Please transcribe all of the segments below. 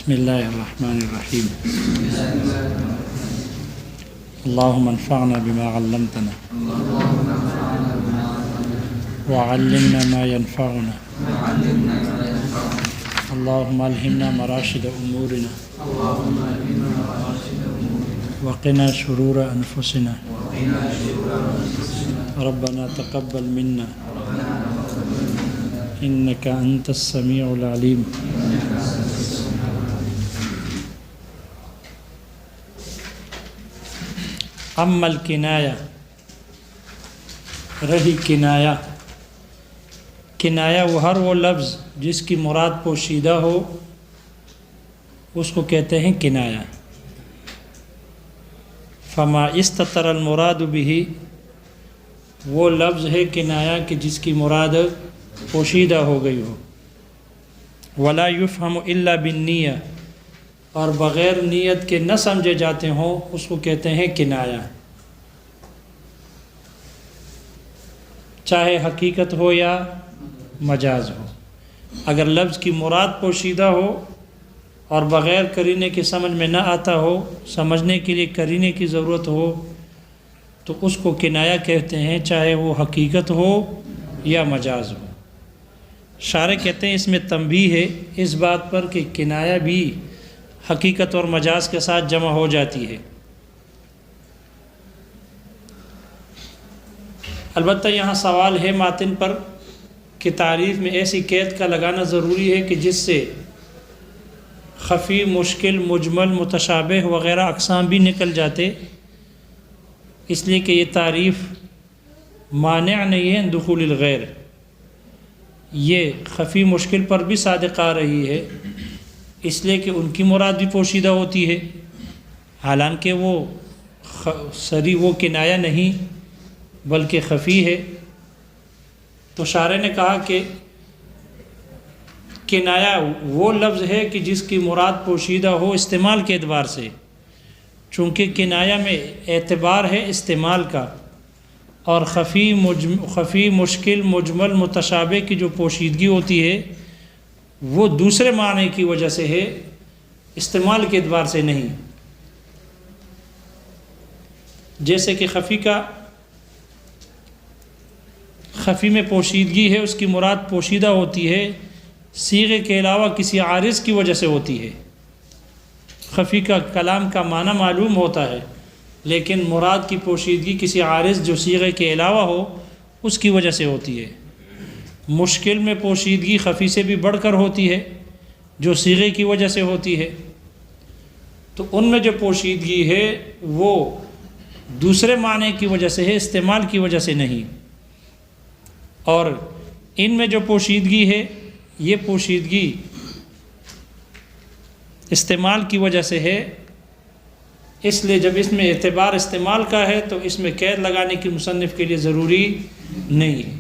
بسم اللہ الرحمن الرحیم اللہم انفعنا بما علمتنا وعلمنا ما ينفعنا اللہم الہمنا مراشد امورنا وقنا شرور انفسنا ربنا تقبل منا انك انت السمیع العلیم. اما الکنایہ، رہی کنایہ. کنایہ وہ لفظ جس کی مراد پوشیدہ ہو اس کو کہتے ہیں کنایہ. فما استتر المراد به، وہ لفظ ہے کنایہ کہ جس کی مراد پوشیدہ ہو گئی ہو. ولا یفہم الا بالنیہ، اور بغیر نیت کے نہ سمجھے جاتے ہوں اس کو کہتے ہیں کنایہ. چاہے حقیقت ہو یا مجاز ہو، اگر لفظ کی مراد پوشیدہ ہو اور بغیر قرینے کے سمجھ میں نہ آتا ہو، سمجھنے کے لیے قرینے کی ضرورت ہو، تو اس کو کنایہ کہتے ہیں، چاہے وہ حقیقت ہو یا مجاز ہو. شارح کہتے ہیں اس میں تنبیہ ہے اس بات پر کہ کنایہ بھی حقیقت اور مجاز کے ساتھ جمع ہو جاتی ہے. البتہ یہاں سوال ہے ماتن پر کہ تعریف میں ایسی قید کا لگانا ضروری ہے کہ جس سے خفی، مشکل، مجمل، متشابہ وغیرہ اقسام بھی نکل جاتے، اس لیے کہ یہ تعریف مانع نہیں ہے دخول الغیر. یہ خفی مشکل پر بھی صادق آ رہی ہے، اس لیے کہ ان کی مراد بھی پوشیدہ ہوتی ہے، حالانکہ وہ سری وہ کنایہ نہیں بلکہ خفی ہے. تو شارح نے کہا کہ کنایہ وہ لفظ ہے کہ جس کی مراد پوشیدہ ہو استعمال کے اعتبار سے، چونکہ کنایہ میں اعتبار ہے استعمال کا، اور خفی، مشکل، مجمل، متشابہ کی جو پوشیدگی ہوتی ہے وہ دوسرے معنی کی وجہ سے ہے، استعمال کے اعتبار سے نہیں. جیسے کہ خفی میں پوشیدگی ہے، اس کی مراد پوشیدہ ہوتی ہے، صیغے کے علاوہ کسی عارض کی وجہ سے ہوتی ہے. خفی کا کلام کا معنی معلوم ہوتا ہے، لیکن مراد کی پوشیدگی کسی عارض جو صیغے کے علاوہ ہو اس کی وجہ سے ہوتی ہے. مشکل میں پوشیدگی خفی سے بھی بڑھ کر ہوتی ہے جو صیغے کی وجہ سے ہوتی ہے. تو ان میں جو پوشیدگی ہے وہ دوسرے معنی کی وجہ سے ہے، استعمال کی وجہ سے نہیں. اور ان میں جو پوشیدگی ہے یہ پوشیدگی استعمال کی وجہ سے ہے، اس لیے جب اس میں اعتبار استعمال کا ہے تو اس میں قید لگانے کی مصنف کے لیے ضروری نہیں ہے.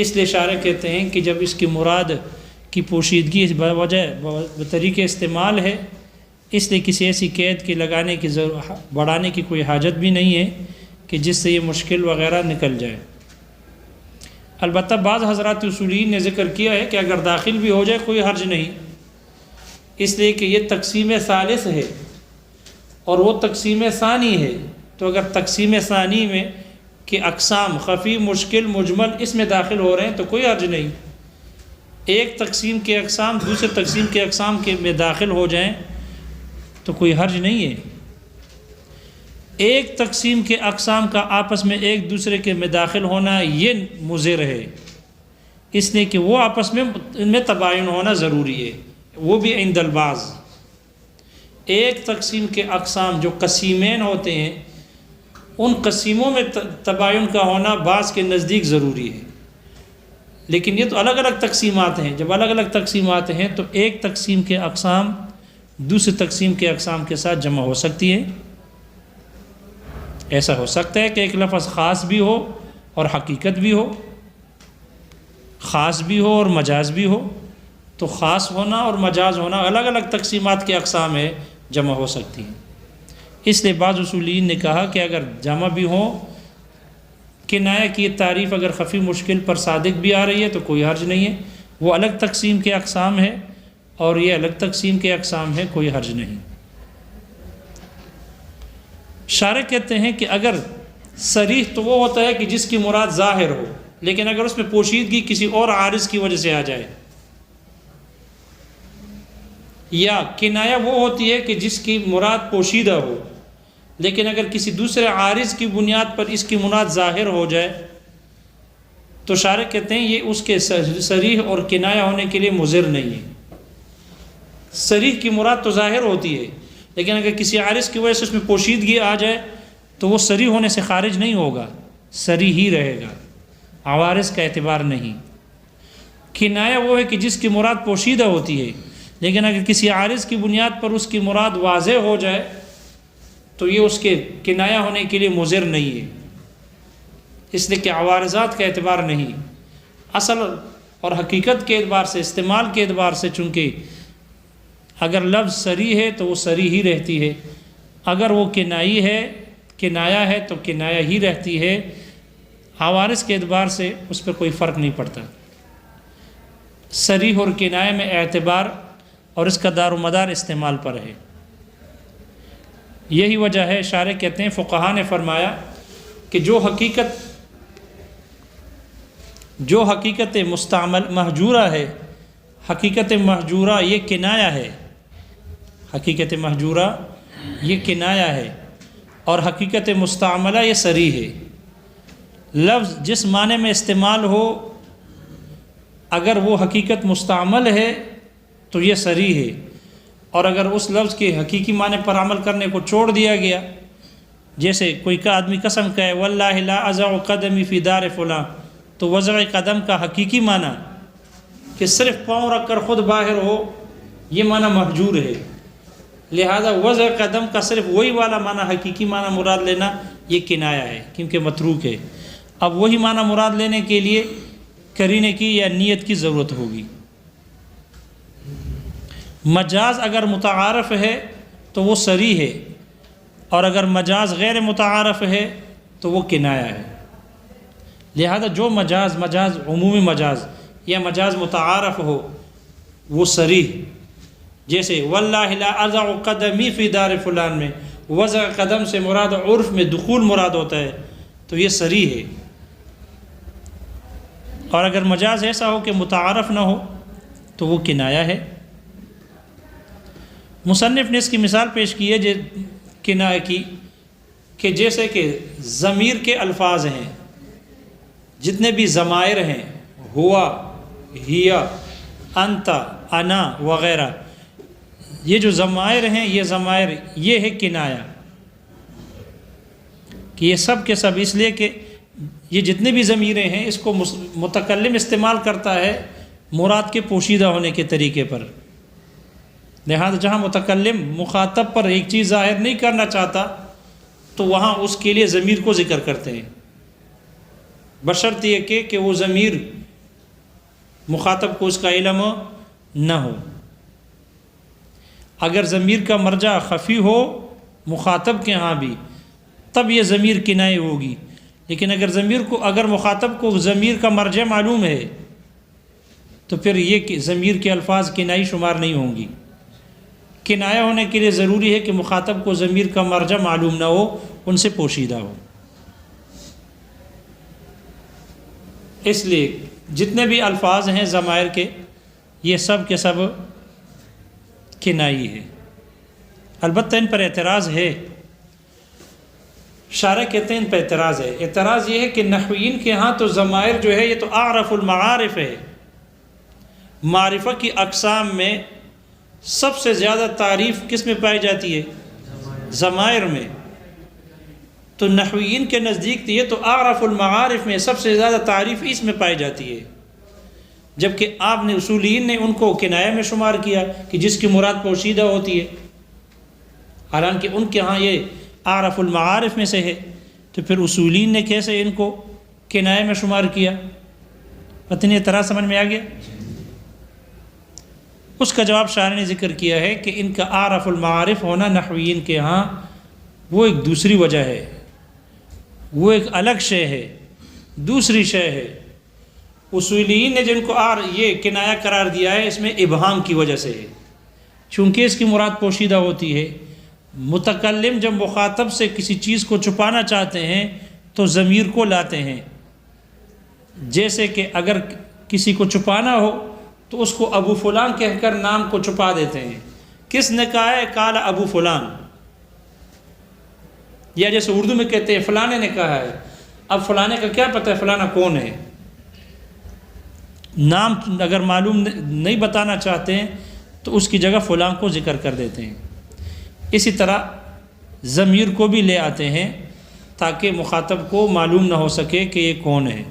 اس لیے شارح کہتے ہیں کہ جب اس کی مراد کی پوشیدگی بطریقے استعمال ہے، اس لیے کسی ایسی قید کی لگانے کی بڑھانے کی کوئی حاجت بھی نہیں ہے کہ جس سے یہ مشکل وغیرہ نکل جائے. البتہ بعض حضرات اصولین نے ذکر کیا ہے کہ اگر داخل بھی ہو جائے کوئی حرج نہیں، اس لیے کہ یہ تقسیم ثالث ہے اور وہ تقسیم ثانی ہے. تو اگر تقسیم ثانی میں کہ اقسام خفی، مشکل، مجمل اس میں داخل ہو رہے ہیں تو کوئی حرج نہیں. ایک تقسیم کے اقسام دوسرے تقسیم کے اقسام کے میں داخل ہو جائیں تو کوئی حرج نہیں ہے. ایک تقسیم کے اقسام کا آپس میں ایک دوسرے کے میں داخل ہونا یہ مضر ہے، اس لیے کہ وہ آپس میں ان میں تباین ہونا ضروری ہے، وہ بھی عند البعض. ایک تقسیم کے اقسام جو قسیمین ہوتے ہیں ان قسیموں میں تباین کا ہونا بعض کے نزدیک ضروری ہے. لیکن یہ تو الگ الگ تقسیمات ہیں، جب الگ الگ تقسیمات ہیں تو ایک تقسیم کے اقسام دوسری تقسیم کے اقسام کے ساتھ جمع ہو سکتی ہے. ایسا ہو سکتا ہے کہ ایک لفظ خاص بھی ہو اور حقیقت بھی ہو، خاص بھی ہو اور مجاز بھی ہو. تو خاص ہونا اور مجاز ہونا الگ الگ تقسیمات کے اقسام ہے، جمع ہو سکتی ہیں. اس لیے بعض اصولین نے کہا کہ اگر جمع بھی ہوں، کنایہ کی تعریف اگر خفی مشکل پر صادق بھی آ رہی ہے تو کوئی حرج نہیں ہے، وہ الگ تقسیم کے اقسام ہے اور یہ الگ تقسیم کے اقسام ہیں، کوئی حرج نہیں۔ شارح کہتے ہیں کہ اگر صریح تو وہ ہوتا ہے کہ جس کی مراد ظاہر ہو، لیکن اگر اس میں پوشیدگی کسی اور عارض کی وجہ سے آ جائے، یا کنایہ وہ ہوتی ہے کہ جس کی مراد پوشیدہ ہو لیکن اگر کسی دوسرے عارض کی بنیاد پر اس کی مراد ظاہر ہو جائے تو شارح کہتے ہیں یہ اس کے صریح اور کنایہ ہونے کے لیے مضر نہیں ہے۔ صریح کی مراد تو ظاہر ہوتی ہے، لیکن اگر کسی عارض کی وجہ سے اس میں پوشیدگی آ جائے تو وہ صریح ہونے سے خارج نہیں ہوگا، صریح ہی رہے گا، عوارض کا اعتبار نہیں۔ کنایہ وہ ہے کہ جس کی مراد پوشیدہ ہوتی ہے، لیکن اگر کسی عارض کی بنیاد پر اس کی مراد واضح ہو جائے تو یہ اس کے کنایہ ہونے کے لیے مضر نہیں ہے، اس لیے کہ عوارضات کا اعتبار نہیں، اصل اور حقیقت کے اعتبار سے، استعمال کے اعتبار سے، چونکہ اگر لفظ صریح ہے تو وہ صریح ہی رہتی ہے، اگر وہ کنایہ ہے تو کنایہ ہی رہتی ہے، عوارض کے اعتبار سے اس پہ کوئی فرق نہیں پڑتا۔ صریح اور کنایہ میں اعتبار اور اس کا دار و مدار استعمال پر ہے۔ یہی وجہ ہے، شارح کہتے ہیں فقہا نے فرمایا کہ جو حقیقت مستعمل محجورہ ہے، حقیقت محجورہ یہ کنایہ ہے، حقیقت محجورہ یہ کنایہ ہے، اور حقیقت مستعملہ یہ صریح ہے۔ لفظ جس معنی میں استعمال ہو اگر وہ حقیقت مستعمل ہے تو یہ صریح ہے، اور اگر اس لفظ کے حقیقی معنی پر عمل کرنے کو چھوڑ دیا گیا، جیسے کوئی کا آدمی قسم کہے واللہ لا اضع قدمی فی دار فلاں، تو وضع قدم کا حقیقی معنی کہ صرف پاؤں رکھ کر خود باہر ہو، یہ معنی محجور ہے، لہذا وضع قدم کا صرف وہی والا معنی حقیقی معنی مراد لینا یہ کنایہ ہے، کیونکہ متروک ہے۔ اب وہی معنی مراد لینے کے لیے قرینے کی یا نیت کی ضرورت ہوگی۔ مجاز اگر متعارف ہے تو وہ صریح ہے، اور اگر مجاز غیر متعارف ہے تو وہ کنایہ ہے۔ لہذا جو مجاز عمومی مجاز یا مجاز متعارف ہو وہ صریح، جیسے واللہ لا اضع قدمی فی دار فلان میں وضع قدم سے مراد عرف میں دخول مراد ہوتا ہے تو یہ صریح ہے، اور اگر مجاز ایسا ہو کہ متعارف نہ ہو تو وہ کنایہ ہے۔ مصنف نے اس کی مثال پیش کی ہے کنایہ کی، کہ جیسے کہ ضمیر کے الفاظ ہیں، جتنے بھی ضمائر ہیں، ہوا، ہیا، انت، انا وغیرہ، یہ جو ضمائر ہیں یہ ضمائر یہ ہے کنایہ، کہ یہ سب کے سب، اس لیے کہ یہ جتنے بھی ضمیریں ہیں اس کو متکلم استعمال کرتا ہے مراد کے پوشیدہ ہونے کے طریقے پر، لہذا جہاں متکلم مخاطب پر ایک چیز ظاہر نہیں کرنا چاہتا تو وہاں اس کے لیے ضمیر کو ذکر کرتے ہیں، بشرط یہ کہ وہ ضمیر مخاطب کو اس کا علم نہ ہو۔ اگر ضمیر کا مرجع خفی ہو مخاطب کے ہاں بھی تب یہ ضمیر کنایہ ہوگی، لیکن اگر مخاطب کو ضمیر کا مرجع معلوم ہے تو پھر یہ کہ ضمیر کے الفاظ کنائی شمار نہیں ہوں گی۔ کنایہ ہونے کے لیے ضروری ہے کہ مخاطب کو ضمیر کا مرجع معلوم نہ ہو، ان سے پوشیدہ ہو۔ اس لیے جتنے بھی الفاظ ہیں ضمائر کے یہ سب کے سب کنائی ہے۔ البتہ ان پر اعتراض ہے، شارح کہتے ہیں ان پر اعتراض ہے۔ اعتراض یہ ہے کہ نحویین کے ہاں تو ضمائر جو ہے یہ تو اعرف المعارف ہے، معرفہ کی اقسام میں سب سے زیادہ تعریف کس میں پائی جاتی ہے؟ ضمائر میں۔ تو نحویین کے نزدیک یہ تو اعرف المعارف میں سب سے زیادہ تعریف اس میں پائی جاتی ہے، جبکہ آپ نے اصولیین نے ان کو کنایہ میں شمار کیا کہ جس کی مراد پوشیدہ ہوتی ہے، حالانکہ ان کے ہاں یہ اعرف المعارف میں سے ہے، تو پھر اصولیین نے کیسے ان کو کنایہ میں شمار کیا؟ پتہ نہیں اعتراض سمجھ میں آ گیا؟ اس کا جواب شارح نے ذکر کیا ہے کہ ان کا اعرف المعارف ہونا نحویین کے ہاں وہ ایک دوسری وجہ ہے، وہ ایک الگ شے ہے، دوسری شے ہے۔ اصولیین نے جن کو یہ کنایہ قرار دیا ہے اس میں ابہام کی وجہ سے ہے، چونکہ اس کی مراد پوشیدہ ہوتی ہے۔ متکلم جب مخاطب سے کسی چیز کو چھپانا چاہتے ہیں تو ضمیر کو لاتے ہیں، جیسے کہ اگر کسی کو چھپانا ہو تو اس کو ابو فلان کہہ کر نام کو چھپا دیتے ہیں۔ کس نے کہا ہے؟ قال ابو فلان، یا جیسے اردو میں کہتے ہیں فلانے نے کہا ہے۔ اب فلانے کا کیا پتہ ہے فلانا کون ہے؟ نام اگر معلوم نہیں بتانا چاہتے ہیں تو اس کی جگہ فلاں کو ذکر کر دیتے ہیں۔ اسی طرح ضمیر کو بھی لے آتے ہیں تاکہ مخاطب کو معلوم نہ ہو سکے کہ یہ کون ہے۔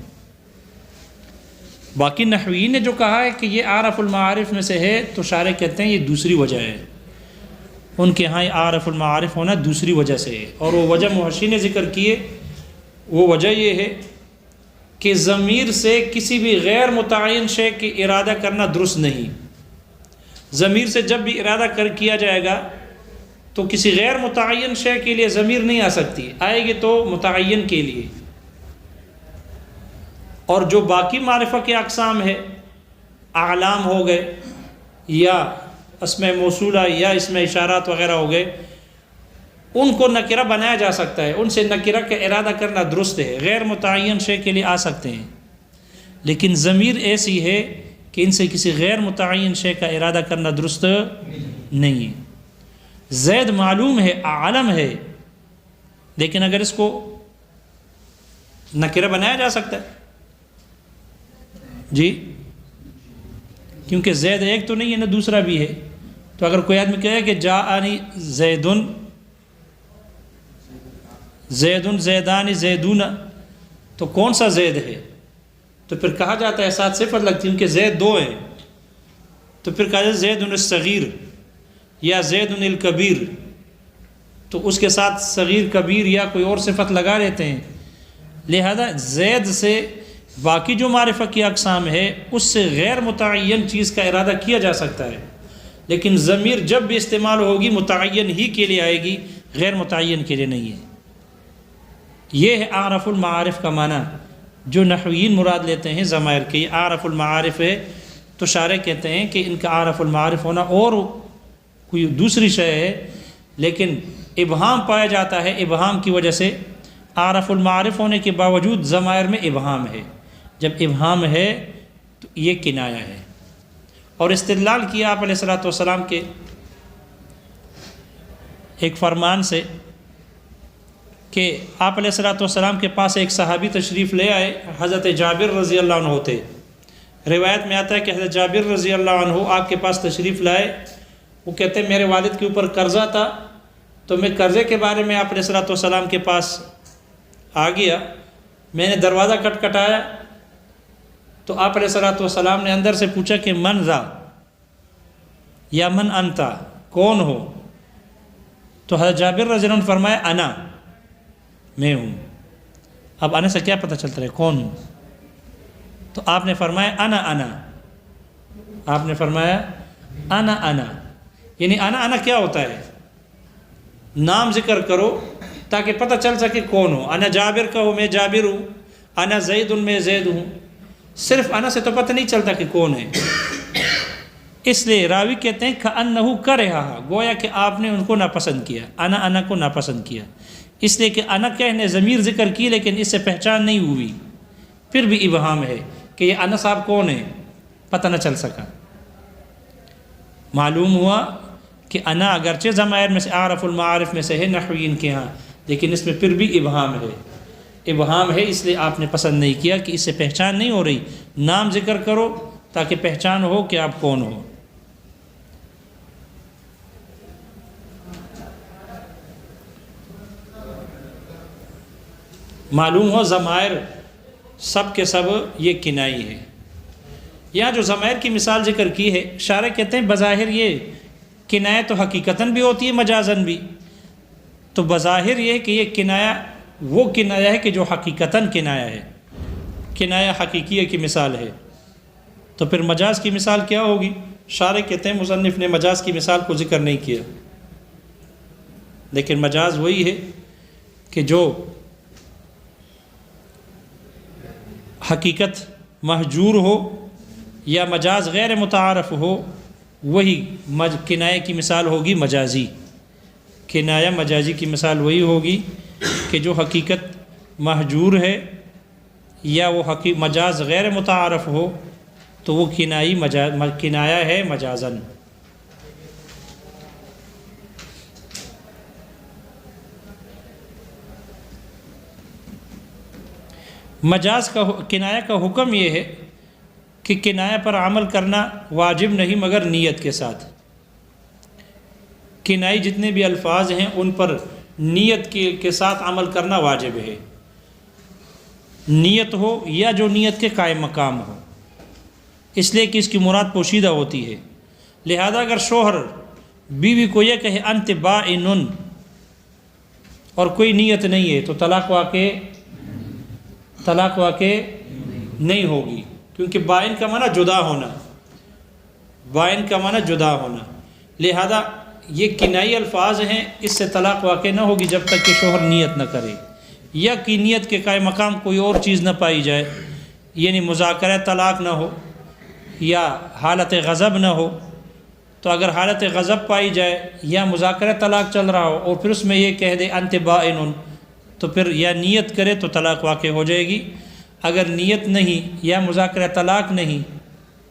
باقی نحویین نے جو کہا ہے کہ یہ اعرف المعارف میں سے ہے تو شارح کہتے ہیں یہ دوسری وجہ ہے، ان کے ہاں یہ اعرف المعارف ہونا دوسری وجہ سے ہے، اور وہ وجہ محشی نے ذکر کیے، وہ وجہ یہ ہے کہ ضمیر سے کسی بھی غیر متعین شے کی ارادہ کرنا درست نہیں۔ ضمیر سے جب بھی ارادہ کیا جائے گا تو کسی غیر متعین شے کے لیے ضمیر نہیں آ سکتی، آئے گی تو متعین کے لیے۔ اور جو باقی معرفہ کے اقسام ہے، اعلام ہو گئے یا اسم موصولہ یا اسم اشارات وغیرہ ہو گئے، ان کو نکرہ بنایا جا سکتا ہے، ان سے نکرہ کا ارادہ کرنا درست ہے، غیر متعین شے کے لیے آ سکتے ہیں۔ لیکن ضمیر ایسی ہے کہ ان سے کسی غیر متعین شے کا ارادہ کرنا درست نہیں ہے۔ زید معلوم ہے، عالم ہے، لیکن اگر اس کو نکرہ بنایا جا سکتا ہے جی، کیونکہ زید ایک تو نہیں ہے نا دوسرا بھی ہے، تو اگر کوئی آدمی کہے کہ جاءنی زیدن، زیدن زیدانی زیدون، تو کون سا زید ہے؟ تو پھر کہا جاتا ہے ساتھ صفت لگتی ہے، ان کے زید دو ہیں، تو پھر کہا جاتا ہے زید الصغیر یا زید الکبیر، تو اس کے ساتھ صغیر کبیر یا کوئی اور صفت لگا لیتے ہیں۔ لہذا زید سے باقی جو معرفہ کی اقسام ہے اس سے غیر متعین چیز کا ارادہ کیا جا سکتا ہے، لیکن ضمیر جب بھی استعمال ہوگی متعین ہی کے لیے آئے گی، غیر متعین کے لیے نہیں ہے۔ یہ ہے اعرف المعارف کا معنی جو نحویین مراد لیتے ہیں ضمائر کے، یہ اعرف المعارف ہے۔ تو شارح کہتے ہیں کہ ان کا اعرف المعارف ہونا اور کوئی دوسری شے ہے، لیکن ابہام پایا جاتا ہے، ابہام کی وجہ سے اعرف المعارف ہونے کے باوجود ضمائر میں ابہام ہے۔ جب ابہام ہے تو یہ کنایہ ہے۔ اور استدلال کیا آپ علیہ الصلوۃ والسلام کے ایک فرمان سے کہ آپ علیہ الصلوۃ والسلام کے پاس ایک صحابی تشریف لے آئے، حضرت جابر رضی اللہ عنہ ہوتے۔ روایت میں آتا ہے کہ حضرت جابر رضی اللہ عنہ آپ کے پاس تشریف لائے، وہ کہتے ہیں میرے والد کے اوپر قرضہ تھا، تو میں قرضے کے بارے میں آپ علیہ الصلوۃ والسلام کے پاس آ گیا، میں نے دروازہ کھٹکھٹایا تو آپ علیہ الصلوۃ والسلام نے اندر سے پوچھا کہ من ذا یا من انتا، کون ہو؟ تو حضرت جابر رضی اللہ عنہ نے فرمایا انا، میں ہوں۔ اب انا سے کیا پتہ چلتا ہے کون ہوں؟ تو آپ نے فرمایا انا، آپ نے فرمایا انا، یعنی انا کیا ہوتا ہے؟ نام ذکر کرو تاکہ پتہ چل سکے کون ہو۔ انا جابر کا ہوں، میں جابر ہوں، انا زید میں زید ہوں۔ صرف انا سے تو پتہ نہیں چلتا کہ کون ہے، اس لیے راوی کہتے ہیں کأنہ کرہا، گویا کہ آپ نے ان کو ناپسند کیا، انا کو ناپسند کیا، اس لیے کہ انا کہنے ضمیر ذکر کی لیکن اس سے پہچان نہیں ہوئی، پھر بھی ابہام ہے کہ یہ انا صاحب کون ہے، پتہ نہ چل سکا۔ معلوم ہوا کہ انا اگرچہ ضمائر میں سے اعرف المعارف میں سے ہے نحویین کے ہاں، لیکن اس میں پھر بھی ابہام ہے، ابہام ہے، اس لیے آپ نے پسند نہیں کیا کہ اس سے پہچان نہیں ہو رہی، نام ذکر کرو تاکہ پہچان ہو کہ آپ کون ہو۔ معلوم ہو ضمائر سب کے سب یہ کنائی ہے۔ یہاں جو ضمائر کی مثال ذکر کی ہے، شارح کہتے ہیں بظاہر یہ کنایہ تو حقیقتاً بھی ہوتی ہے مجازاً بھی، تو بظاہر یہ کہ یہ کنایہ وہ کنایہ ہے کہ جو حقیقتاً کنایہ ہے، کنایہ حقیقیہ کی مثال ہے، تو پھر مجاز کی مثال کیا ہوگی؟ شارح کہتے ہیں مصنف نے مجاز کی مثال کو ذکر نہیں کیا، لیکن مجاز وہی ہے کہ جو حقیقت مہجور ہو یا مجاز غیر متعارف ہو، وہی کنایہ کی مثال ہوگی مجازی۔ کنایہ مجازی کی مثال وہی ہوگی کہ جو حقیقت مہجور ہے یا وہ مجاز غیر متعارف ہو تو وہ کنایہ ہے مجازن۔ کنایہ کا حکم یہ ہے کہ کنایہ پر عمل کرنا واجب نہیں مگر نیت کے ساتھ۔ کنائی جتنے بھی الفاظ ہیں ان پر نیت کے ساتھ عمل کرنا واجب ہے، نیت ہو یا جو نیت کے قائم مقام ہو، اس لیے کہ اس کی مراد پوشیدہ ہوتی ہے۔ لہذا اگر شوہر بیوی کو یہ کہے انت بائن اور کوئی نیت نہیں ہے تو طلاق واقع نہیں ہوگی، کیونکہ بائن کا معنی جدا ہونا، بائن کا معنی جدا ہونا۔ لہذا یہ کنائی الفاظ ہیں، اس سے طلاق واقع نہ ہوگی جب تک کہ شوہر نیت نہ کرے یا کہ نیت کے قائم مقام کوئی اور چیز نہ پائی جائے، یعنی مذاکرہ طلاق نہ ہو یا حالت غضب نہ ہو۔ تو اگر حالت غضب پائی جائے یا مذاکرہ طلاق چل رہا ہو اور پھر اس میں یہ کہہ دے انت بائن، تو پھر یا نیت کرے تو طلاق واقع ہو جائے گی۔ اگر نیت نہیں یا مذاکرہ طلاق نہیں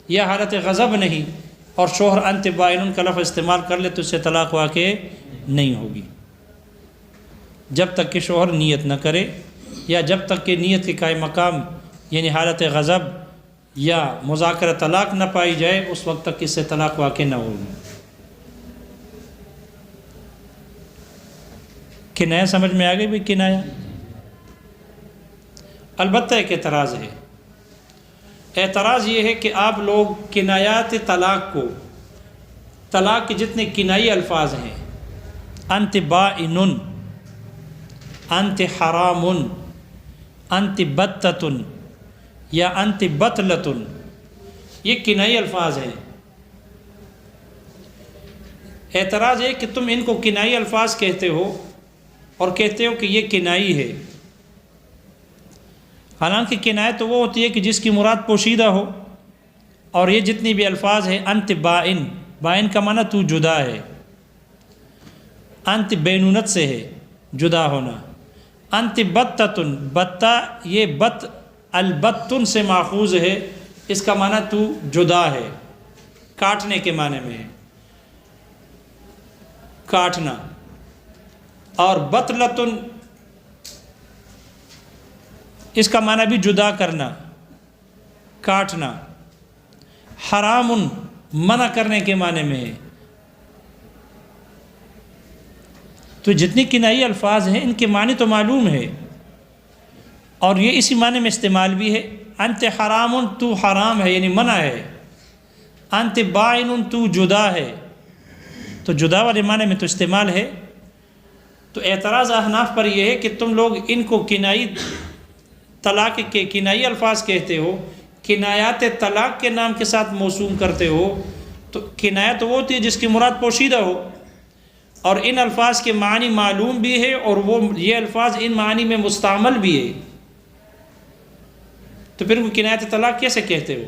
یا حالت غضب نہیں اور شوہر انت بائن کا لفظ استعمال کر لے تو اس سے طلاق واقع نہیں ہوگی جب تک کہ شوہر نیت نہ کرے یا جب تک کہ نیت کے قائم مقام یعنی حالت غضب یا مذاکرہ طلاق نہ پائی جائے، اس وقت تک اس سے طلاق واقع نہ ہوگی۔ کنایہ سمجھ میں آ گئی بھی؟ کنایہ البتہ ایک اعتراض ہے۔ اعتراض یہ ہے کہ آپ لوگ کنایات طلاق کو، طلاق کے جتنے کنائی الفاظ ہیں، انت بائن، انت حرام، انت بتۃ یا انت بطلۃ، یہ کنائی الفاظ ہیں۔ اعتراض ہے کہ تم ان کو کنائی الفاظ کہتے ہو اور کہتے ہو کہ یہ کنائی ہے، حالانکہ کنایہ تو وہ ہوتی ہے کہ جس کی مراد پوشیدہ ہو، اور یہ جتنی بھی الفاظ ہیں انت بائن، بائن کا معنی تو جدا ہے، انت بینونت سے ہے جدا ہونا، انت بتۃ، بتہ یہ بت البتن سے ماخوذ ہے، اس کا معنی تو جدا ہے، کاٹنے کے معنی میں ہے، کاٹنا۔ اور بطلۃ اس کا معنی بھی جدا کرنا، کاٹنا۔ حرام منع کرنے کے معنی میں ہے۔ تو جتنی کنائی الفاظ ہیں ان کے معنی تو معلوم ہے، اور یہ اسی معنی میں استعمال بھی ہے۔ انت حرام، تو حرام ہے یعنی منع ہے، انت بائن، تو جدا ہے، تو جدا والے معنی میں تو استعمال ہے۔ تو اعتراض احناف پر یہ ہے کہ تم لوگ ان کو کنائی طلاق کے کنائی الفاظ کہتے ہو، کنایات طلاق کے نام کے ساتھ موسوم کرتے ہو، تو کنایہ تو وہ ہوتی ہے جس کی مراد پوشیدہ ہو، اور ان الفاظ کے معنی معلوم بھی ہے اور وہ یہ الفاظ ان معنی میں مستعمل بھی ہے، تو پھر وہ کنایت طلاق کیسے کہتے ہو؟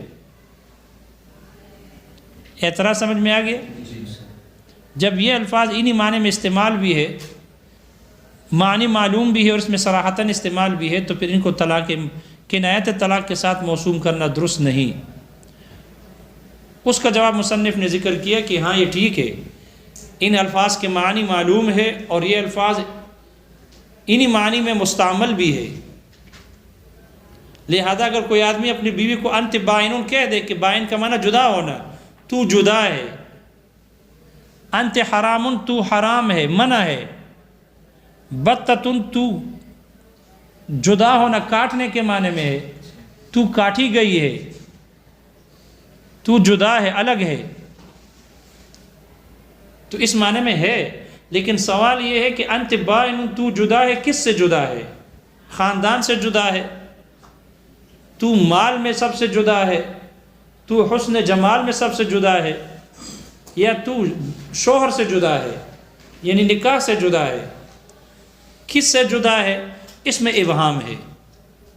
اعتراض سمجھ میں آ گیا؟ جب یہ الفاظ انہی معنی میں استعمال بھی ہے، معنی معلوم بھی ہے اور اس میں صراحتاً استعمال بھی ہے، تو پھر ان کو کنایت طلاق کے ساتھ موسوم کرنا درست نہیں۔ اس کا جواب مصنف نے ذکر کیا کہ ہاں یہ ٹھیک ہے، ان الفاظ کے معنی معلوم ہے اور یہ الفاظ انہی معنی میں مستعمل بھی ہے، لہذا اگر کوئی آدمی اپنی بیوی کو انت بائن کہہ دے کہ بائن کا معنی جدا ہونا، تو جدا ہے، انت حرام، تو حرام ہے، منع ہے، بتۃ، تو جدا ہونا کاٹنے کے معنی میں ہے، تو کاٹی گئی ہے، تو جدا ہے، الگ ہے، تو اس معنی میں ہے۔ لیکن سوال یہ ہے کہ انت بائن، تو جدا ہے، کس سے جدا ہے؟ خاندان سے جدا ہے، تو مال میں سب سے جدا ہے، تو حسن جمال میں سب سے جدا ہے، یا تو شوہر سے جدا ہے یعنی نکاح سے جدا ہے؟ کس سے جدا ہے؟ اس میں ابہام ہے،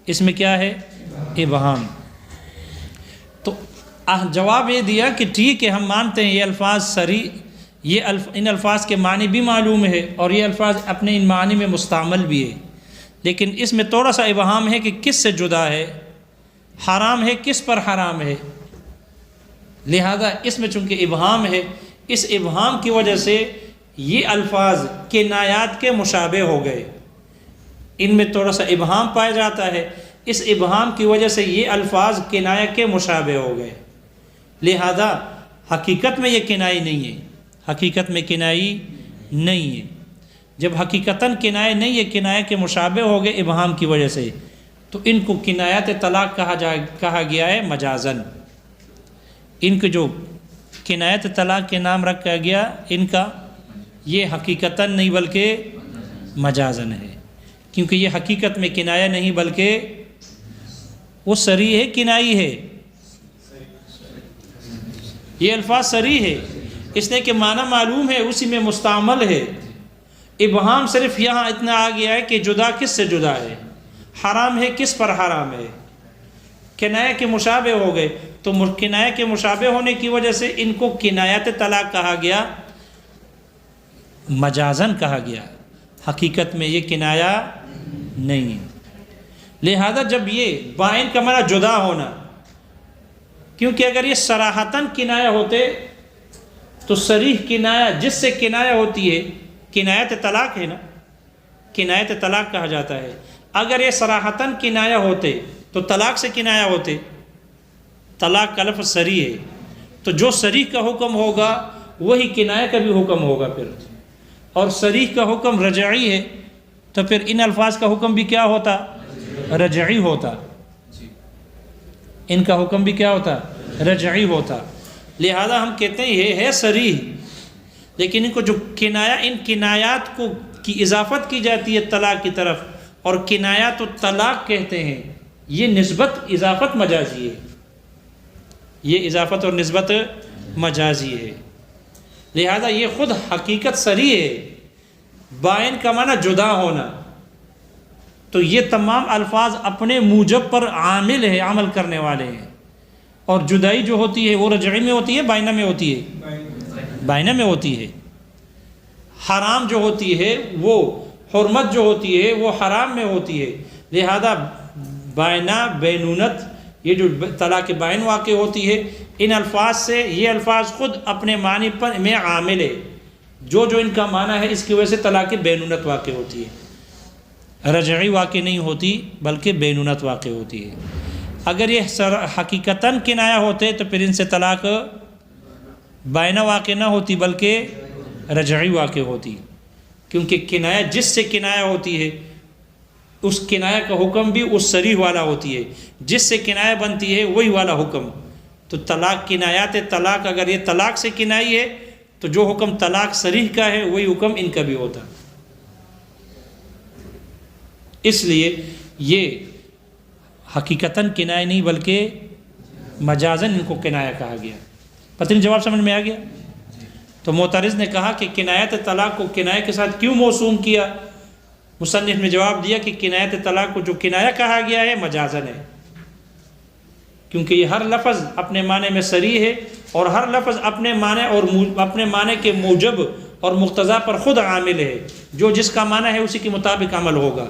اس میں کیا ہے؟ ابہام۔ جواب یہ دیا کہ ٹھیک ہے، ہم مانتے ہیں یہ الفاظ صریح، ان الفاظ کے معنی بھی معلوم ہے اور یہ الفاظ اپنے ان معنی میں مستعمل بھی ہے، لیکن اس میں تھوڑا سا ابہام ہے کہ کس سے جدا ہے، حرام ہے کس پر حرام ہے، لہذا اس میں چونکہ ابہام ہے، اس ابہام کی وجہ سے یہ الفاظ کنایات کے مشابہ ہو گئے، ان میں تھوڑا سا ابہام پایا جاتا ہے، اس ابہام کی وجہ سے یہ الفاظ کنایہ کے مشابہ ہو گئے، لہذا حقیقت میں یہ کنائی نہیں ہے، حقیقت میں کنائی نہیں ہے۔ جب حقیقتاً کنایہ نہیں ہے، کنایہ کے مشابہ ہو گئے ابہام کی وجہ سے، تو ان کو کنایات طلاق کہا گیا ہے مجازن۔ ان کو جو کنایت طلاق کے نام رکھا گیا، ان کا یہ حقیقتاً نہیں بلکہ مجازن ہے، کیونکہ یہ حقیقت میں کنایہ نہیں بلکہ وہ صریح ہے، کنائی ہے، یہ الفاظ صریح ہے، اس لیے کہ معنی معلوم ہے، اسی میں مستعمل ہے۔ ابہام صرف یہاں اتنا آ گیا ہے کہ جدا کس سے جدا ہے، حرام ہے کس پر حرام ہے، کنایہ کے مشابہ ہو گئے، تو کنایہ کے مشابہ ہونے کی وجہ سے ان کو کنایات طلاق کہا گیا، مجازن کہا گیا، حقیقت میں یہ کنایہ نہیں ہے۔ لہذا جب یہ بائن کا معنی جدا ہونا، کیونکہ اگر یہ صراحتاً کنایہ ہوتے تو صریح کنایہ جس سے کنایہ ہوتی ہے کنایت طلاق ہے نا، کنایت طلاق کہا جاتا ہے۔ اگر یہ صراحتاً کنایہ ہوتے تو طلاق سے کنایہ ہوتے، طلاق کا لفظ صریح ہے، تو جو صریح کا حکم ہوگا وہی کنایہ کا بھی حکم ہوگا پھر، اور صریح کا حکم رجعی ہے، تو پھر ان الفاظ کا حکم بھی کیا ہوتا، رجعی ہوتا، ان کا حکم بھی کیا ہوتا، رجعی ہوتا۔ لہذا ہم کہتے ہیں یہ ہے صریح، لیکن ان کو جو کنایہ، ان کنایات کو کی اضافت کی جاتی ہے طلاق کی طرف، اور کنایات و طلاق کہتے ہیں، یہ نسبت اضافت مجازی ہے، یہ اضافت اور نسبت مجازی ہے، لہذا یہ خود حقیقت صریح ہے۔ بائن کا معنی جدا ہونا، تو یہ تمام الفاظ اپنے موجب پر عامل ہے، عمل کرنے والے ہیں، اور جدائی جو ہوتی ہے وہ رجعی میں ہوتی ہے، بائنہ میں ہوتی ہے، بائنہ میں ہوتی ہے۔ حرام جو ہوتی ہے وہ، حرمت جو ہوتی ہے وہ حرام میں ہوتی ہے، لہذا بائنہ، بینونت، یہ جو طلاق بائن واقع ہوتی ہے، ان الفاظ سے یہ الفاظ خود اپنے معنی پر میں عامل ہے، جو ان کا معنی ہے اس کی وجہ سے طلاق بینونت واقع ہوتی ہے، رجعی واقع نہیں ہوتی بلکہ بینونت واقع ہوتی ہے۔ اگر یہ حقیقتاً کنایہ ہوتے تو پھر ان سے طلاق بائنہ واقع نہ ہوتی بلکہ رجعی واقع ہوتی، کیونکہ کنایہ جس سے کنایہ ہوتی ہے اس کنایہ کا حکم بھی اس صریح والا ہوتی ہے، جس سے کنایہ بنتی ہے وہی والا حکم۔ تو طلاق، کنایات طلاق، اگر یہ طلاق سے کنائی ہے تو جو حکم طلاق صریح کا ہے وہی حکم ان کا بھی ہوتا، اس لیے یہ حقیقتاً کنایہ نہیں بلکہ مجازن ان کو کنایہ کہا گیا۔ پتہ نہیں جواب سمجھ میں آ گیا؟ تو معترض نے کہا کہ کنایت طلاق کو کنایہ کے ساتھ کیوں موسوم کیا؟ مصنف نے جواب دیا کہ کنایت طلاق کو جو کنایہ کہا گیا ہے مجازن ہے، کیونکہ یہ ہر لفظ اپنے معنی میں صریح ہے، اور ہر لفظ اپنے معنی اور اپنے معنی کے موجب اور مقتضا پر خود عامل ہے، جو جس کا معنی ہے اسی کے مطابق عمل ہوگا،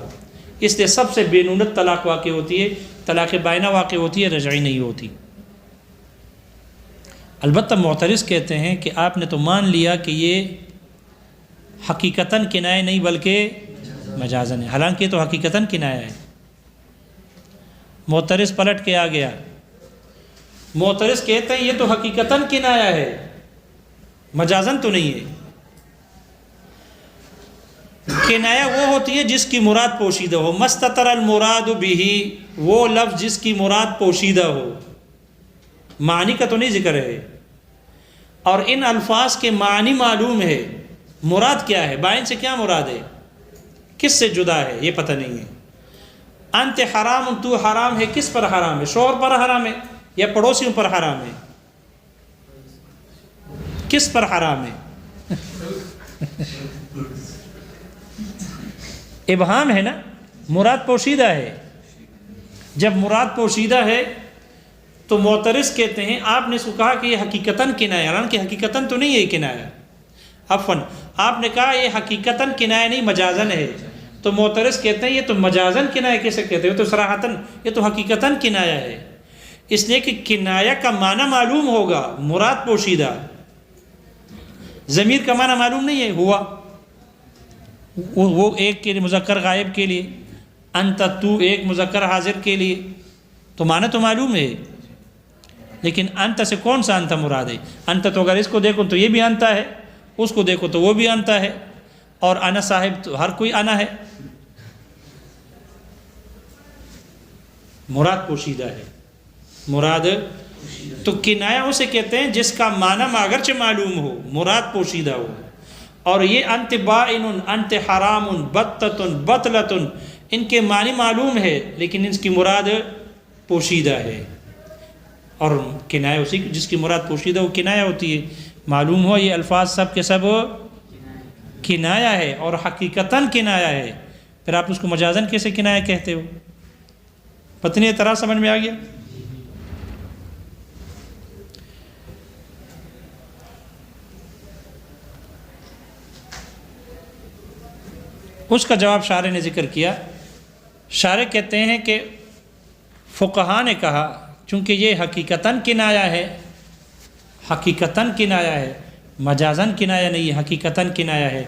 اس لیے سب سے بینونت طلاق واقع ہوتی ہے، طلاق بائنہ واقع ہوتی ہے، رجعی نہیں ہوتی۔ البتہ معترض کہتے ہیں کہ آپ نے تو مان لیا کہ یہ حقیقتاً کنایہ نہیں بلکہ مجازن ہے، حالانکہ تو حقیقتاً کنایہ ہے۔ معترض پلٹ کے آ گیا، معترض کہتے ہیں یہ تو حقیقتاً کنایہ ہے، مجازن تو نہیں ہے۔ کنایہ وہ ہوتی ہے جس کی مراد پوشیدہ ہو، مستتر المراد بہ، وہ لفظ جس کی مراد پوشیدہ ہو، معنی کا تو نہیں ذکر ہے، اور ان الفاظ کے معنی معلوم ہے، مراد کیا ہے، بائن سے کیا مراد ہے، کس سے جدا ہے یہ پتہ نہیں ہے۔ انت حرام، تو حرام ہے، کس پر حرام ہے، شوہر پر حرام ہے یا پڑوسیوں پر حرام ہے، کس پر حرام ہے؟ ابہام ہے نا، مراد پوشیدہ ہے۔ جب مراد پوشیدہ ہے تو معترض کہتے ہیں آپ نے اس کو کہا کہ یہ حقیقتاً کنایا، حالانکہ حقیقتاً تو نہیں ہے یہ کنایا، عفواً آپ نے کہا یہ حقیقتاً کنایا نہیں مجازاً ہے، تو معترض کہتے ہیں یہ تو مجازاً کنایا کیسے کہتے ہیں، تو صراحتاً یہ تو حقیقتاً کنایا ہے، اس لیے کہ کنایا کا معنی معلوم ہوگا، مراد پوشیدہ، ضمیر کا معنی معلوم نہیں ہے، ہوا وہ ایک کے لیے مذکر غائب کے لیے، انت تو ایک مذکر حاضر کے لیے، تو معنی تو معلوم ہے، لیکن انت سے کون سا انت مراد ہے؟ انت تو اگر اس کو دیکھو تو یہ بھی انت ہے، اس کو دیکھو تو وہ بھی انت ہے، اور انا صاحب تو ہر کوئی انا ہے، مراد پوشیدہ ہے، مراد تو کنایا اسے کہتے ہیں جس کا معنی اگرچہ معلوم ہو، مراد پوشیدہ ہو، اور یہ انت بائن، انت حرام، بتۃ، بطلۃ، ان کے معنی معلوم ہے لیکن اس کی مراد پوشیدہ ہے، اور کنایا اسی جس کی مراد پوشیدہ ہو کنایا ہوتی ہے، معلوم ہو یہ الفاظ سب کے سب کنایا ہے اور حقیقتاً کنایا ہے، پھر آپ اس کو مجازاً کیسے کنایا کہتے ہو؟ پتہ نہیں اعتراض سمجھ میں آ گیا؟ اس کا جواب شارح نے ذکر کیا، شارح کہتے ہیں کہ فقہا نے کہا چونکہ یہ حقیقتاً کنایا ہے، حقیقتاً کنایا ہے، مجازاً کنایا نہیں ہے، حقیقتاً کنایا ہے،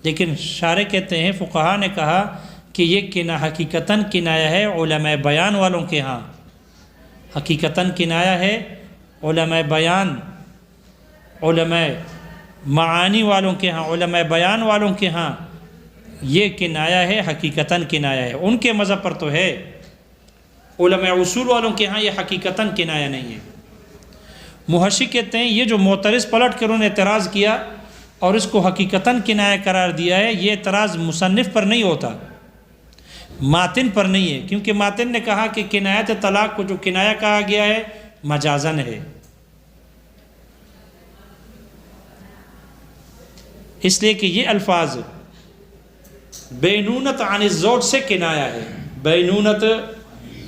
لیکن شارح کہتے ہیں فقہا نے کہا کہ یہ حقیقتاً کنایا ہے علماء بیان والوں کے ہاں، حقیقتاً کنایا ہے علماء بیان، علماء معانی والوں کے ہاں، علماء بیان والوں کے ہاں یہ کنایا ہے، حقیقتاً کنایا ہے، ان کے مذہب پر تو ہے، علماء اصول والوں کے ہاں یہ حقیقتاً کنایا نہیں ہے۔ محشی کہتے ہیں یہ جو معترض پلٹ کر انہوں نے اعتراض کیا اور اس کو حقیقتاً کنایا قرار دیا ہے، یہ اعتراض مصنف پر نہیں ہوتا، ماتن پر نہیں ہے، کیونکہ ماتن نے کہا کہ کنایت طلاق کو جو کنایا کہا گیا ہے مجازاً ہے، اس لیے کہ یہ الفاظ بینونت عن الزوج سے کنایا ہے، بینونت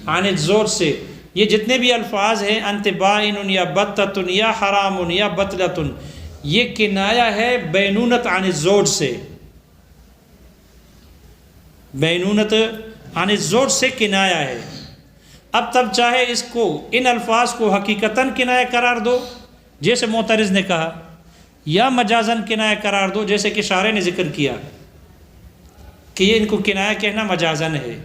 عن الزوج سے، یہ جتنے بھی الفاظ ہیں انت بائن یا بتۃ یا حرام یا بطلۃ، یہ کنایا ہے بینونت عن الزوج سے، بینونت عن الزوج سے کنایا ہے، اب تب چاہے اس کو ان الفاظ کو حقیقتاً کنایا قرار دو جیسے معترض نے کہا، یا مجازاً کنایا قرار دو جیسے کہ شارح نے ذکر کیا کہ یہ ان کو کنایا کہنا مجازاً ہے،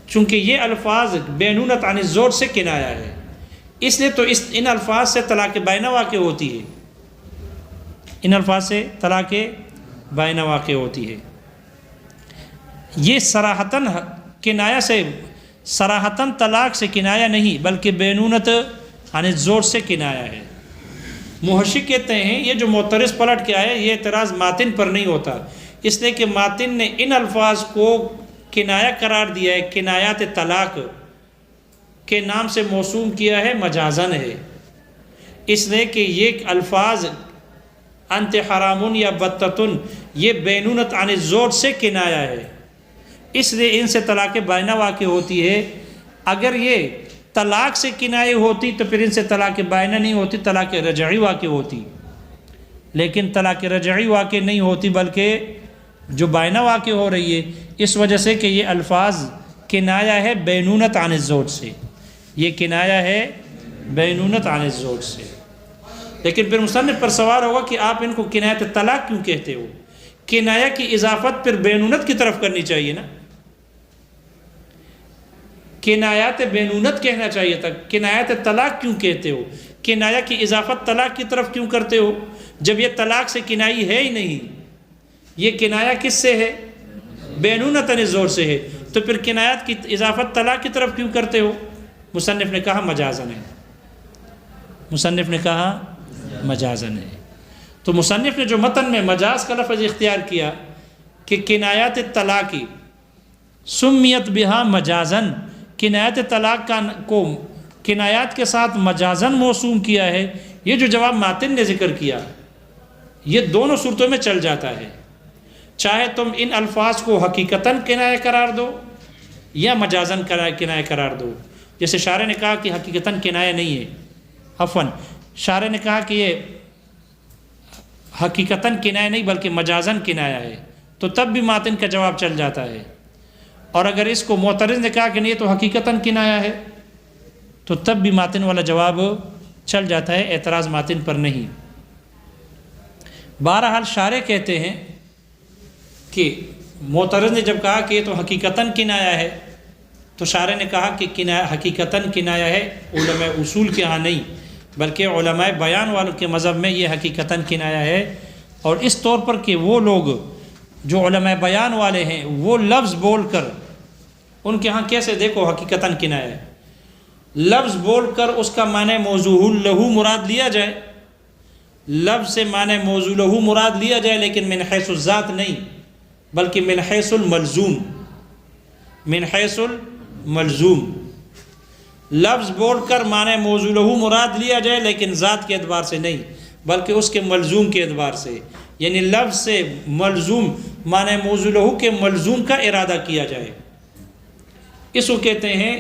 چونکہ یہ الفاظ بینونت عن الزوج سے کنایا ہے، اس لیے تو ان الفاظ سے طلاق بائنہ واقع ہوتی ہے، ان الفاظ سے طلاق بائنہ واقع ہوتی ہے، یہ صراحتاً کنایا سے، صراحتاً طلاق سے کنایا نہیں بلکہ بینونت عن الزوج سے کنایا ہے۔ محشی کہتے ہیں یہ جو معترض پلٹ کے آئے یہ اعتراض ماتن پر نہیں ہوتا، اس لیے کہ ماتن نے ان الفاظ کو کنایا قرار دیا ہے، کنایات طلاق کے نام سے موسوم کیا ہے، مجازاً ہے، اس لیے کہ یہ الفاظ انت حرام یا بتۃ یہ بینونت عن الزوج سے کنایا ہے، اس لیے ان سے طلاق بائنہ واقع ہوتی ہے، اگر یہ طلاق سے کنائے ہوتی تو پھر ان سے طلاق بائنہ نہیں ہوتی، طلاق رجعی واقع ہوتی، لیکن طلاق رجعی واقع نہیں ہوتی بلکہ جو بائنہ واقع ہو رہی ہے، اس وجہ سے کہ یہ الفاظ کنایا ہے بینونت عن الزوج سے، یہ کنایا ہے بینونت عن الزوج سے، لیکن پھر مصنف پر سوال ہوگا کہ آپ ان کو کنایت طلاق کیوں کہتے ہو؟ کنایا کی اضافت پھر بینونت کی طرف کرنی چاہیے نا، کنایات بینونت کہنا چاہیے تھا، کنایات طلاق کیوں کہتے ہو؟ کنایا کی اضافت طلاق کی طرف کیوں کرتے ہو جب یہ طلاق سے کنائی ہے ہی نہیں؟ یہ کنایا کس سے ہے؟ بینونت عن الزوج سے ہے، تو پھر کنایات کی اضافت طلاق کی طرف کیوں کرتے ہو؟ مصنف نے کہا مجازاً ہے، مصنف نے کہا مجازاً ہے، تو مصنف نے جو متن میں مجاز کا لفظ اختیار کیا کہ کنایات طلاقی سمیت بہا مجازاً، کنایات طلاق کو کنایات کے ساتھ مجازاً موسوم کیا ہے، یہ جو جواب ماتن نے ذکر کیا یہ دونوں صورتوں میں چل جاتا ہے، چاہے تم ان الفاظ کو حقیقتاً کنایہ قرار دو یا مجازاً کنایہ قرار دو، جیسے شارح نے کہا کہ حقیقتاً کنایہ نہیں ہے، عفواً شارح نے کہا کہ یہ حقیقتاً کنایہ نہیں بلکہ مجازاً کنایہ ہے، تو تب بھی ماتن کا جواب چل جاتا ہے۔ اور اگر اس کو معترض نے کہا کہ نہیں تو حقیقتاً کنایہ ہے، تو تب بھی ماتن والا جواب چل جاتا ہے، اعتراض ماتن پر نہیں۔ بہرحال شارح کہتے ہیں کہ معترض نے جب کہا کہ یہ تو حقیقتاً کنایہ ہے، تو شارح نے کہا کہ حقیقتاً کنایہ ہے، علماء اصول کے ہاں نہیں بلکہ علماء بیان والوں کے مذہب میں یہ حقیقتاً کنایہ ہے، اور اس طور پر کہ وہ لوگ جو علماء بیان والے ہیں وہ لفظ بول کر، ان کے ہاں کیسے دیکھو حقیقتاً کنایہ ہے، لفظ بول کر اس کا معنی موضوع لہو مراد لیا جائے، لفظ سے معنی موضوع لہو مراد لیا جائے، لیکن من حیث الذات نہیں بلکہ من حیث الملزوم، من حیث الملزوم، لفظ بول کر معنی موضوع لہو مراد لیا جائے لیکن ذات کے اعتبار سے نہیں بلکہ اس کے ملزوم کے اعتبار سے، یعنی لفظ سے ملزوم معنی موضوع لہو کے ملزوم کا ارادہ کیا جائے، اس کو کہتے ہیں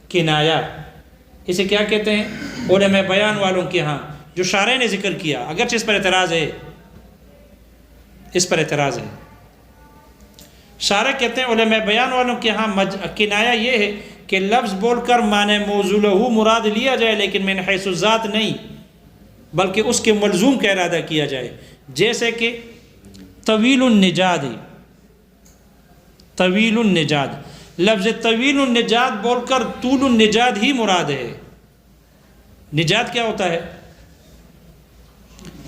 کنایہ۔ اسے کیا کہتے ہیں؟ علماء بیان والوں کے ہاں جو شارح نے ذکر کیا، اگرچہ اس پر اعتراض ہے، اس پر اعتراض ہے، شارح کہتے ہیں علماء بیان والوں کے ہاں کنایہ یہ ہے کہ لفظ بول کر معنی موضوع لہو مراد لیا جائے لیکن من حیث الذات نہیں بلکہ اس کے ملزوم کا ارادہ کیا جائے، جیسے کہ طویل النجاد، طویل النجاد، لفظ طویل النجاد بول کر طول النجاد ہی مراد ہے۔ نجاد کیا ہوتا ہے؟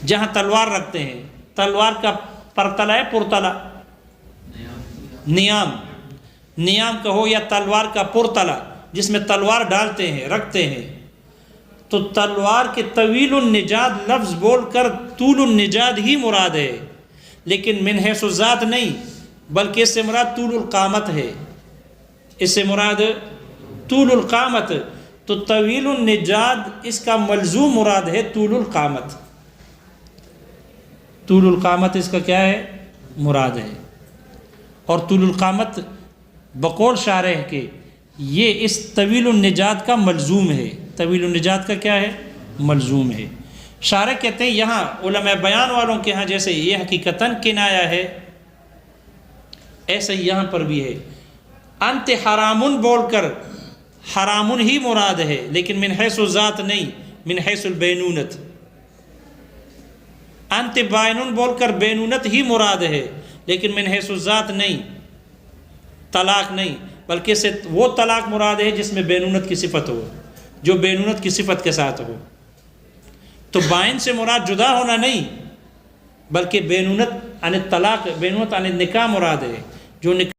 جہاں تلوار رکھتے ہیں، تلوار کا پرتلا ہے پرتلا، نیام، نیام کہو یا تلوار کا پرتلا جس میں تلوار ڈالتے ہیں رکھتے ہیں، تو تلوار کے طویل النجاد لفظ بول کر طول النجاد ہی مراد ہے، لیکن من حیث الذات نہیں بلکہ اس سے مراد طول القامت ہے، اس سے مراد طول القامت، تو طویل النجاد اس کا ملزوم مراد ہے طول القامت، طول القامت اس کا کیا ہے؟ مراد ہے، اور طول القامت بقول شارح کے یہ اس طویل النجاد کا ملزوم ہے، طویل النجاد کا کیا ہے؟ ملزوم ہے۔ شارح کہتے ہیں یہاں علماء بیان والوں کے ہاں جیسے یہ حقیقتاً کنایہ ہے، ایسے یہاں پر بھی ہے۔ انت حرامن بول کر حرامن ہی مراد ہے لیکن من حیث الذات نہیں، من حیث البینونت۔ انت بائنن بول کر بینونت ہی مراد ہے لیکن من حیث الذات نہیں، طلاق نہیں بلکہ سے وہ طلاق مراد ہے جس میں بینونت کی صفت ہو، جو بینونت کی صفت کے ساتھ ہو، تو بائن سے مراد جدا ہونا نہیں بلکہ بینونت عن الطلاق، بینونت عن النکاح مراد ہے، جو نکاح